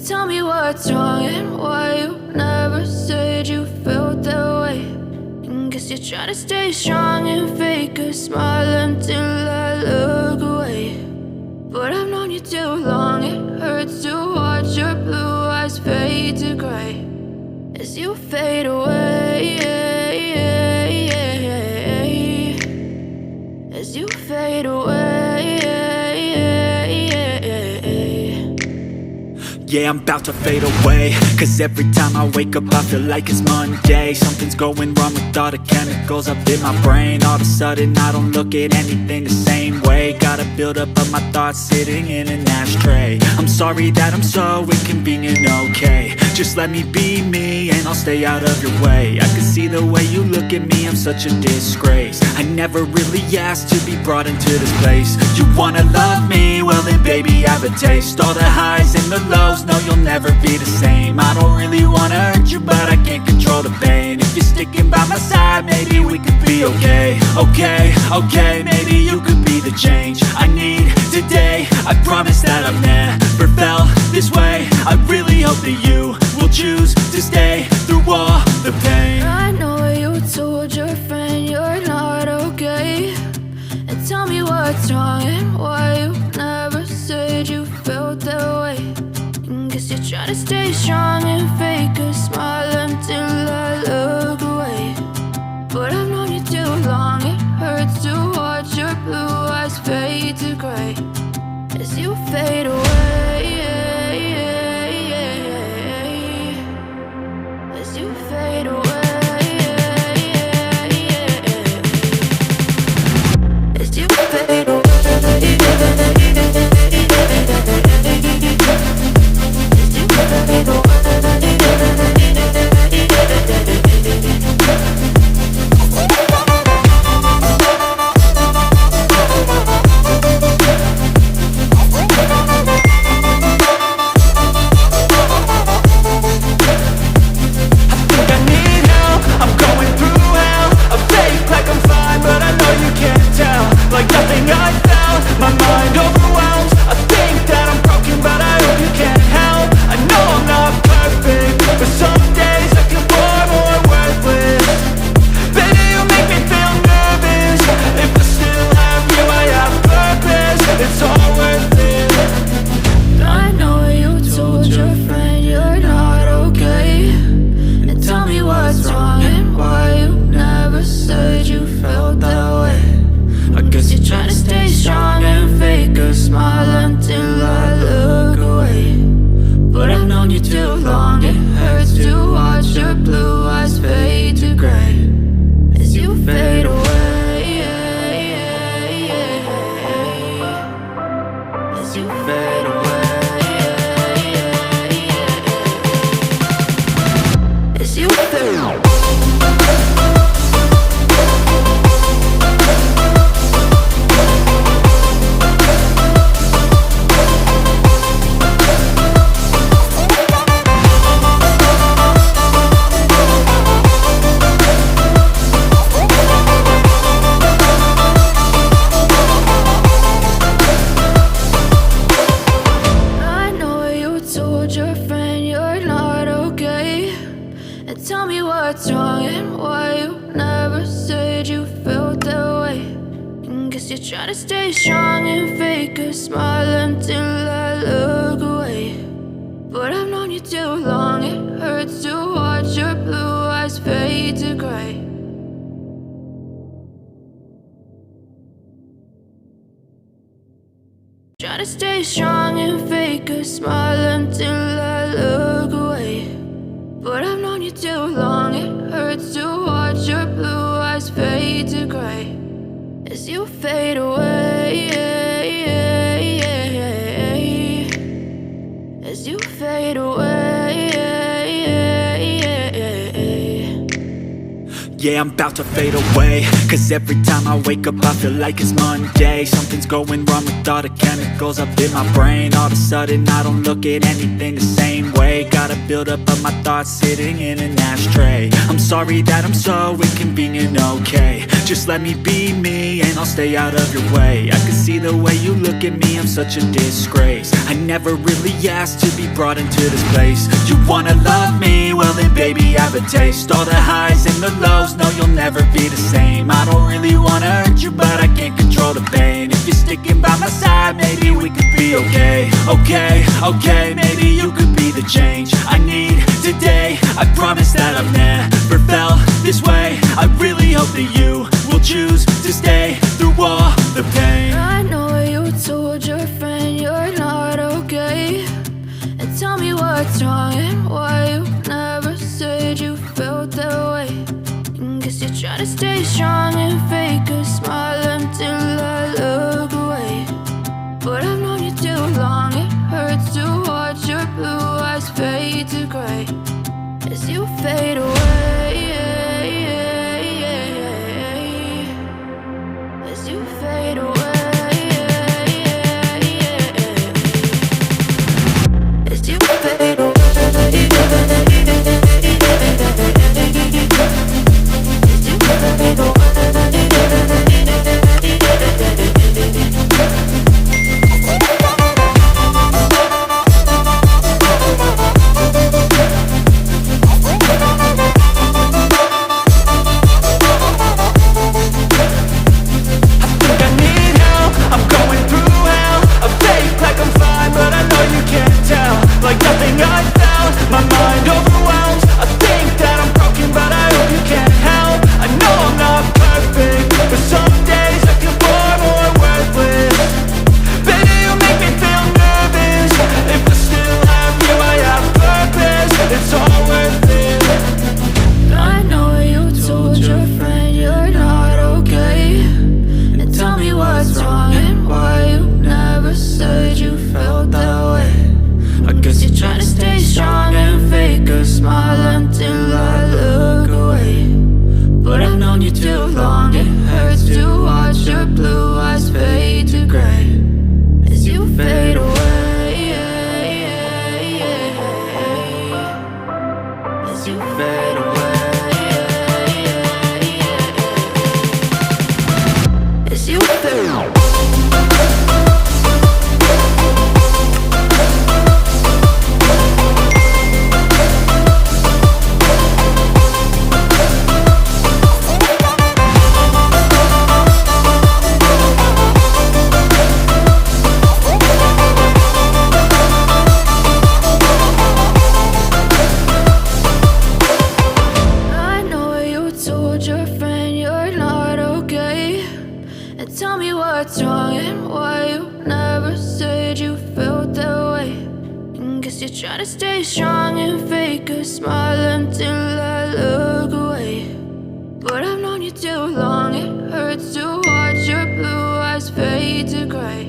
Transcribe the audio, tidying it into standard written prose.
Tell me what's wrong and why you never said you felt that way. And guess you're trying to stay strong and fake a smile until I look away. But I've known you too long, it hurts to watch your blue eyes fade to gray as you fade away, as you fade away. Yeah, I'm about to fade away, cause every time I wake up I feel like it's Monday. Something's going wrong with all the chemicals up in my brain. All of a sudden I don't look at anything the same way. Got a buildup of my thoughts sitting in an ashtray. I'm sorry that I'm so inconvenient, okay. Just let me be me and I'll stay out of your way. I can see the way you look at me, I'm such a disgrace. I never really asked to be brought into this place. You wanna love me? Well then baby I have a taste. All the highs and the lows, no you'll never be the same. I don't really wanna hurt you but I can't control the pain. If you're sticking by my side maybe we could be okay. Okay, maybe you could be the change I need today. I promise that I've never felt this way. I really hope that you will choose to stay through all the pain. I know you told your friend you're not okay. And tell me what's wrong and why you never said you felt that way. And guess you're trying to stay strong and fake a smile until I look away. But I've known you too long, it hurts to watch your blue eyes fade to gray as you fade away, as you fade away, as you fade away. Try to stay strong and fake a smile until I look away. But I've known you too long, it hurts to watch your blue eyes fade to gray as you fade away, as you fade away. Yeah, I'm about to fade away, cause every time I wake up I feel like it's Monday. Something's going wrong with all the chemicals up in my brain. All of a sudden I don't look at anything the same way. Got a buildup of my thoughts sitting in an ashtray. I'm sorry that I'm so inconvenient, okay. Just let me be me and I'll stay out of your way. I can see the way you look at me, I'm such a disgrace. I never really asked to be brought into this place. You wanna love me? Well then baby, have a taste. All the highs and the lows, no you'll never be the same. I don't really wanna hurt you, but I can't control the pain. If you're sticking by my side, maybe we could be okay. Okay, maybe you could be the change I need today. I promise that I've never felt this way. I really hope that you will choose to stay through all the pain. I know you told your friend you're not okay, and tell me what's wrong and why you never said you felt that way. Guess you're trying to stay strong and fake a smile until I look away. But I've known you too long, it hurts to watch your blue eyes fade to gray as you fade away. As you fade away. As you fade away. As you fade away. Like nothing I found, my mind overwhelmed. I think that I'm broken, but I hope you can't help. I know I'm not perfect, but some days I feel far more worthless. Baby, you make me feel nervous. If I still have you, I have purpose. It's all worth it. I know you told your friend you're not okay, and tell me what's wrong and why you never said you felt that way. I guess you're trying to stay strong and fake a smile until I look away. But I've known you too long, it hurts to watch your blue eyes fade to gray as you fade away. As you fade away. As you fade away. Tell me what's wrong and why you never said you felt that way. Guess you're trying to stay strong and fake a smile until I look away. But I've known you too long, it hurts to watch your blue eyes fade to gray